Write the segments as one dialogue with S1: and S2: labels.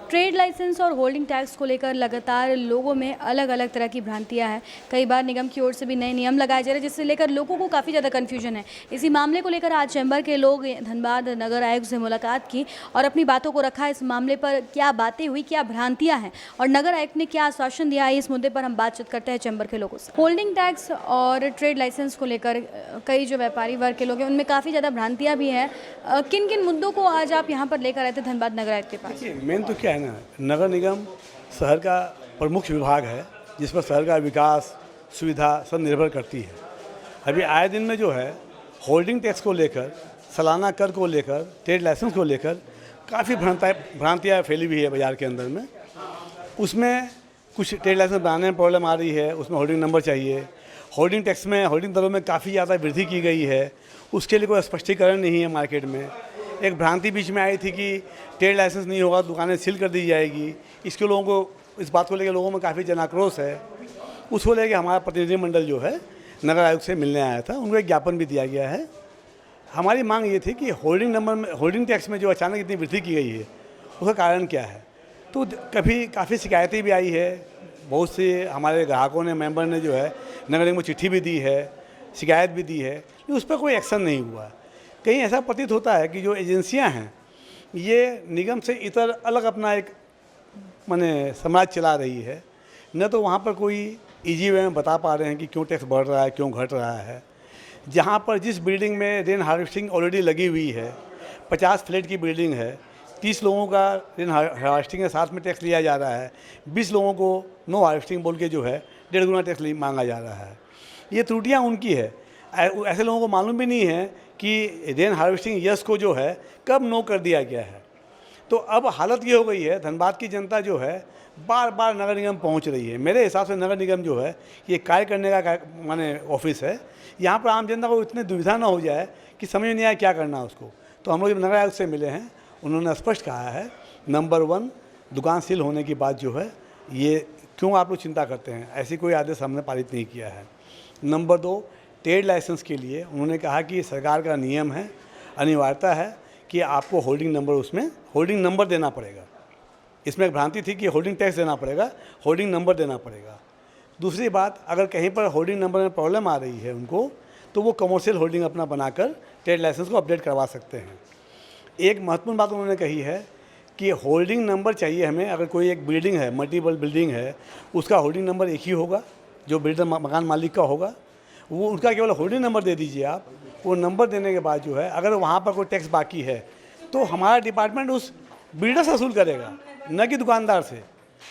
S1: Trade licence और holding tax को लेकर लगातार लोगों में अलग अलग तरह की भ्रांतियां हैं। कई बार निगम की ओर से भी नए नियम लगाए जा रहे हैं, जिससे लेकर लोगों को काफ़ी ज़्यादा कन्फ्यूजन है। इसी मामले को लेकर आज चैम्बर के लोग धनबाद नगर आयुक्त से मुलाकात की और अपनी बातों को रखा। इस मामले पर क्या बातें हुई, क्या भ्रांतियाँ हैं और नगर आयुक्त ने क्या आश्वासन दिया है, इस मुद्दे पर हम बातचीत करते हैं चैम्बर के लोगों से। होल्डिंग टैक्स और ट्रेड लाइसेंस को लेकर कई जो व्यापारी वर्ग के लोग हैं उनमें काफ़ी ज़्यादा भ्रांतियाँ भी हैं। किन किन मुद्दों को आज आप यहाँ पर लेकर आए थे धनबाद नगर आयुक्त के पास?
S2: मेन तो क्या है ना, नगर निगम शहर का प्रमुख विभाग है जिस पर शहर का विकास सुविधा सब निर्भर करती है। अभी आए दिन में जो है होल्डिंग टैक्स को लेकर, सालाना कर को लेकर, ट्रेड लाइसेंस को लेकर काफ़ी भ्रांतियाँ फैली हुई है बाज़ार के अंदर में। उसमें कुछ ट्रेड लाइसेंस बनाने में प्रॉब्लम आ रही है, उसमें होल्डिंग नंबर चाहिए। होल्डिंग टैक्स में होल्डिंग दरों में काफ़ी ज़्यादा वृद्धि की गई है, उसके लिए कोई स्पष्टीकरण नहीं है मार्केट में। एक भ्रांति बीच में आई थी कि ट्रेड लाइसेंस नहीं होगा दुकानें सील कर दी जाएगी। इसके लोगों को, इस बात को लेकर लोगों में काफ़ी जनाक्रोश है। उसको लेकर हमारा प्रतिनिधिमंडल जो है नगर आयुक्त से मिलने आया था, उनको एक ज्ञापन भी दिया गया है। हमारी मांग ये थी कि होल्डिंग नंबर में, होल्डिंग टैक्स में जो अचानक इतनी वृद्धि की गई है उसका कारण क्या है। तो काफ़ी शिकायतें भी आई है, बहुत से हमारे ग्राहकों ने, मेंबर ने जो है नगर निगम को चिट्ठी भी दी है, शिकायत भी दी है, लेकिन उस पर कोई एक्शन नहीं हुआ। कहीं ऐसा प्रतीत होता है कि जो एजेंसियां हैं ये निगम से इतर अलग अपना एक माने समाज चला रही है, न तो वहाँ पर कोई ईजी वे में बता पा रहे हैं कि क्यों टैक्स बढ़ रहा है, क्यों घट रहा है। जहाँ पर जिस बिल्डिंग में रेन हार्वेस्टिंग ऑलरेडी लगी हुई है, 50 फ्लैट की बिल्डिंग है, 30 लोगों का रेन हार्वेस्टिंग के साथ में टैक्स लिया जा रहा है, 20 लोगों को नो हार्वेस्टिंग बोल के जो है 1.5 गुना टैक्स मांगा जा रहा है। ये त्रुटियाँ उनकी है। ऐसे लोगों को मालूम भी नहीं है कि रेन हार्वेस्टिंग यस को जो है कब नो कर दिया गया है। तो अब हालत ये हो गई है, धनबाद की जनता जो है बार बार नगर निगम पहुंच रही है। मेरे हिसाब से नगर निगम जो है ये कार्य करने का माने ऑफिस है। यहाँ पर आम जनता को इतनी दुविधा ना हो जाए कि समझ नहीं आया क्या करना है उसको। तो हम लोग जब नगर आयुक्त से मिले हैं, उन्होंने स्पष्ट कहा है, नंबर 1 दुकान सील होने की बात जो है ये क्यों आप लोग चिंता करते हैं, ऐसी कोई आदेश हमने पारित नहीं किया है। नंबर 2 ट्रेड लाइसेंस के लिए उन्होंने कहा कि सरकार का नियम है, अनिवार्यता है कि आपको होल्डिंग नंबर, उसमें होल्डिंग नंबर देना पड़ेगा। इसमें एक भ्रांति थी कि होल्डिंग टैक्स देना पड़ेगा, होल्डिंग नंबर देना पड़ेगा। दूसरी बात, अगर कहीं पर होल्डिंग नंबर में प्रॉब्लम आ रही है उनको, तो वो कमर्शियल होल्डिंग अपना बनाकर ट्रेड लाइसेंस को अपडेट करवा सकते हैं। एक महत्वपूर्ण बात उन्होंने कही है कि होल्डिंग नंबर चाहिए हमें। अगर कोई एक बिल्डिंग है, मल्टीपल बिल्डिंग है, उसका होल्डिंग नंबर एक ही होगा जो बिल्डर मकान मालिक का होगा, वो उनका केवल होल्डिंग नंबर दे दीजिए आप। वो नंबर देने के बाद जो है अगर वहाँ पर कोई टैक्स बाकी है तो हमारा डिपार्टमेंट उस बिल्डर से वसूल करेगा, न कि दुकानदार से।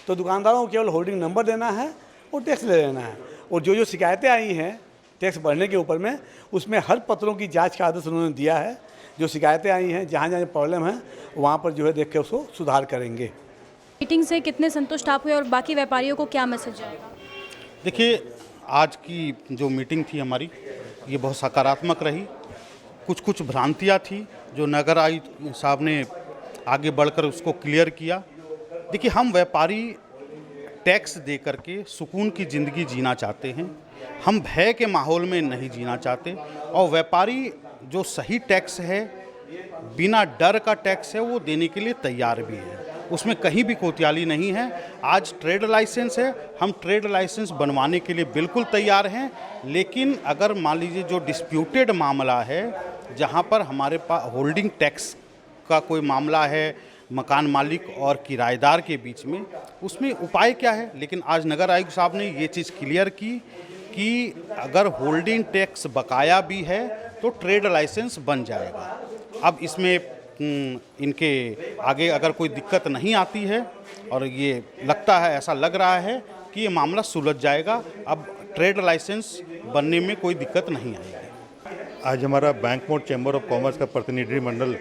S2: तो दुकानदारों को केवल होल्डिंग नंबर देना है और टैक्स ले लेना है। और जो शिकायतें आई हैं टैक्स बढ़ने के ऊपर में, उसमें हर पत्रों की जांच का आदेश उन्होंने दिया है। जो शिकायतें आई हैं, जहाँ जहाँ प्रॉब्लम है वहाँ पर जो है देख के उसको सुधार करेंगे।
S1: मीटिंग से कितने संतुष्ट आप हुए और बाकी व्यापारियों को क्या मैसेज जाएगा?
S3: देखिए, आज की जो मीटिंग थी हमारी, ये बहुत सकारात्मक रही। कुछ भ्रांतियाँ थी जो नगर आयुक्त साहब ने आगे बढ़कर उसको क्लियर किया। देखिए, हम व्यापारी टैक्स दे करके सुकून की ज़िंदगी जीना चाहते हैं, हम भय के माहौल में नहीं जीना चाहते। और व्यापारी जो सही टैक्स है, बिना डर का टैक्स है, वो देने के लिए तैयार भी है, उसमें कहीं भी कोतवाली नहीं है। आज ट्रेड लाइसेंस है, हम ट्रेड लाइसेंस बनवाने के लिए बिल्कुल तैयार हैं। लेकिन अगर मान लीजिए जो डिस्प्यूटेड मामला है, जहां पर हमारे पास होल्डिंग टैक्स का कोई मामला है मकान मालिक और किराएदार के बीच में, उसमें उपाय क्या है। लेकिन आज नगर आयुक्त साहब ने ये चीज़ क्लियर की कि अगर होल्डिंग टैक्स बकाया भी है तो ट्रेड लाइसेंस बन जाएगा। अब इसमें इनके आगे अगर कोई दिक्कत नहीं आती है, और ये लगता है, ऐसा लग रहा है कि ये मामला सुलझ जाएगा, अब ट्रेड लाइसेंस बनने में कोई दिक्कत नहीं आएगी।
S4: आज हमारा बैंक मोड़ चैम्बर ऑफ कॉमर्स का प्रतिनिधिमंडल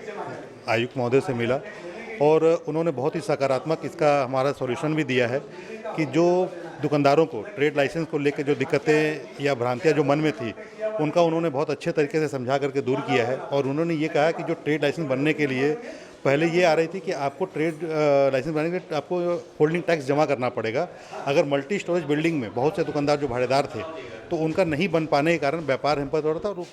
S4: आयुक्त महोदय से मिला और उन्होंने बहुत ही सकारात्मक इसका हमारा सॉल्यूशन भी दिया है कि जो दुकानदारों को ट्रेड लाइसेंस को लेकर जो दिक्कतें या भ्रांतियाँ जो मन में थी, उनका उन्होंने बहुत अच्छे तरीके से समझा करके दूर किया है। और उन्होंने ये कहा कि जो ट्रेड लाइसेंस बनने के लिए पहले ये आ रही थी कि आपको ट्रेड लाइसेंस बनाने के लिए आपको होल्डिंग टैक्स जमा करना पड़ेगा। अगर मल्टी स्टोरेज बिल्डिंग में बहुत से दुकानदार जो भाड़ेदार थे, तो उनका नहीं बन पाने के कारण व्यापार हिम्मत हो रहा था और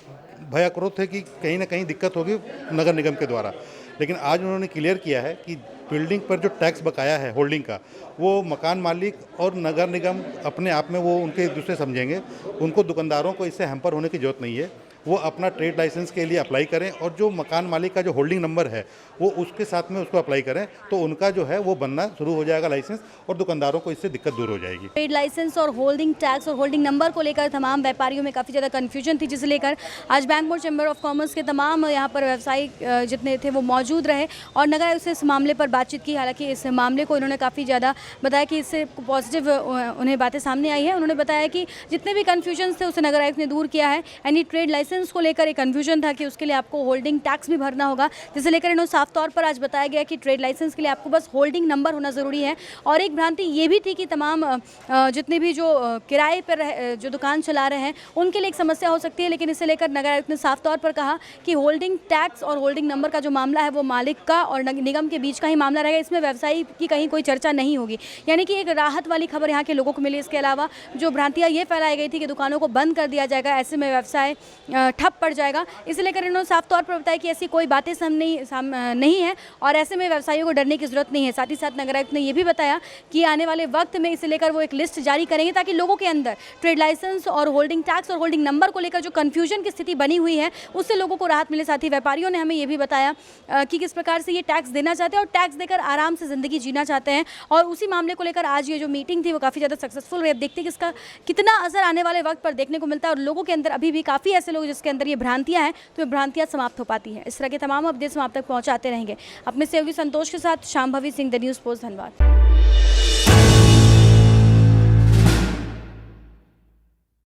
S4: भयाक्रोध थे कि कहीं ना कहीं दिक्कत होगी नगर निगम के द्वारा। लेकिन आज उन्होंने क्लियर किया है कि बिल्डिंग पर जो टैक्स बकाया है होल्डिंग का, वो मकान मालिक और नगर निगम अपने आप में वो उनके एक दूसरे समझेंगे। उनको दुकानदारों को इससे हैम्पर होने की ज़रूरत नहीं है। वो अपना ट्रेड लाइसेंस के लिए अप्लाई करें और जो मकान मालिक का जो होल्डिंग नंबर है वो उसके साथ में उसको अप्लाई करें, तो उनका जो है वो बनना शुरू हो जाएगा लाइसेंस, और दुकानदारों को इससे दिक्कत दूर हो जाएगी।
S1: ट्रेड लाइसेंस और होल्डिंग टैक्स और होल्डिंग नंबर को लेकर तमाम व्यापारियों में काफ़ी ज़्यादा कन्फ्यूजन थी, जिसे लेकर आज बैंक मोड़ चैम्बर ऑफ कॉमर्स के तमाम यहाँ पर व्यवसायी जितने थे वो मौजूद रहे और नगर आयुक्त से इस मामले पर बातचीत की। हालांकि इस मामले को इन्होंने काफ़ी ज़्यादा बताया कि इससे पॉजिटिव उन्हें बातें सामने आई है। उन्होंने बताया कि जितने भी कन्फ्यूजन थे उसे नगर आयुक्त ने दूर किया है। यानी ट्रेड लाइसेंस को लेकर एक कन्फ्यूजन था कि उसके लिए आपको होल्डिंग टैक्स भी भरना होगा, जिसे लेकर इन्होंने साफ तौर पर आज बताया गया कि ट्रेड लाइसेंस के लिए आपको बस होल्डिंग नंबर होना ज़रूरी है। और एक भ्रांति ये भी थी कि तमाम जितने भी जो किराए पर जो दुकान चला रहे हैं उनके लिए एक समस्या हो सकती है, लेकिन इसे लेकर नगर आयुक्त ने साफ तौर पर कहा कि होल्डिंग टैक्स और होल्डिंग नंबर का जो मामला है वो मालिक का और निगम के बीच का ही मामला रहेगा। इसमें व्यवसायी की कहीं कोई चर्चा नहीं होगी। यानी कि एक राहत वाली खबर यहाँ के लोगों को मिली। इसके अलावा जो भ्रांतियाँ ये फैलाई गई थी कि दुकानों को बंद कर दिया जाएगा, ऐसे में व्यवसाय ठप पड़ जाएगा, इसे लेकर इन्होंने साफ तौर पर बताया कि ऐसी कोई बातें नहीं है और ऐसे में व्यवसायियों को डरने की जरूरत नहीं है। साथ ही साथ नगर आयुक्त ने यह भी बताया कि आने वाले वक्त में इसे लेकर वो एक लिस्ट जारी करेंगे ताकि लोगों के अंदर ट्रेड लाइसेंस और होल्डिंग टैक्स और होल्डिंग नंबर को लेकर जो कन्फ्यूजन की स्थिति बनी हुई है उससे लोगों को राहत मिले। साथ ही व्यापारियों ने हमें यह भी बताया कि किस प्रकार से ये टैक्स देना चाहते हैं और टैक्स देकर आराम से ज़िंदगी जीना चाहते हैं। और उसी मामले को लेकर आज ये जो मीटिंग थी वो काफ़ी ज़्यादा सक्सेसफुल रही। अब देखते हैं कि इसका कितना असर आने वाले वक्त पर देखने को मिलता है और लोगों के अंदर अभी भी काफ़ी ऐसे लोग जिसके अंदर ये भ्रांतियाँ हैं तो ये भ्रांतियाँ समाप्त हो पाती हैं। इस तरह के तमाम अपडेट्स हम आप तक पहुँचाते रहेंगे। अपने सहयोगी संतोष के साथ Shambhavi Singh, the news post, धन्यवाद।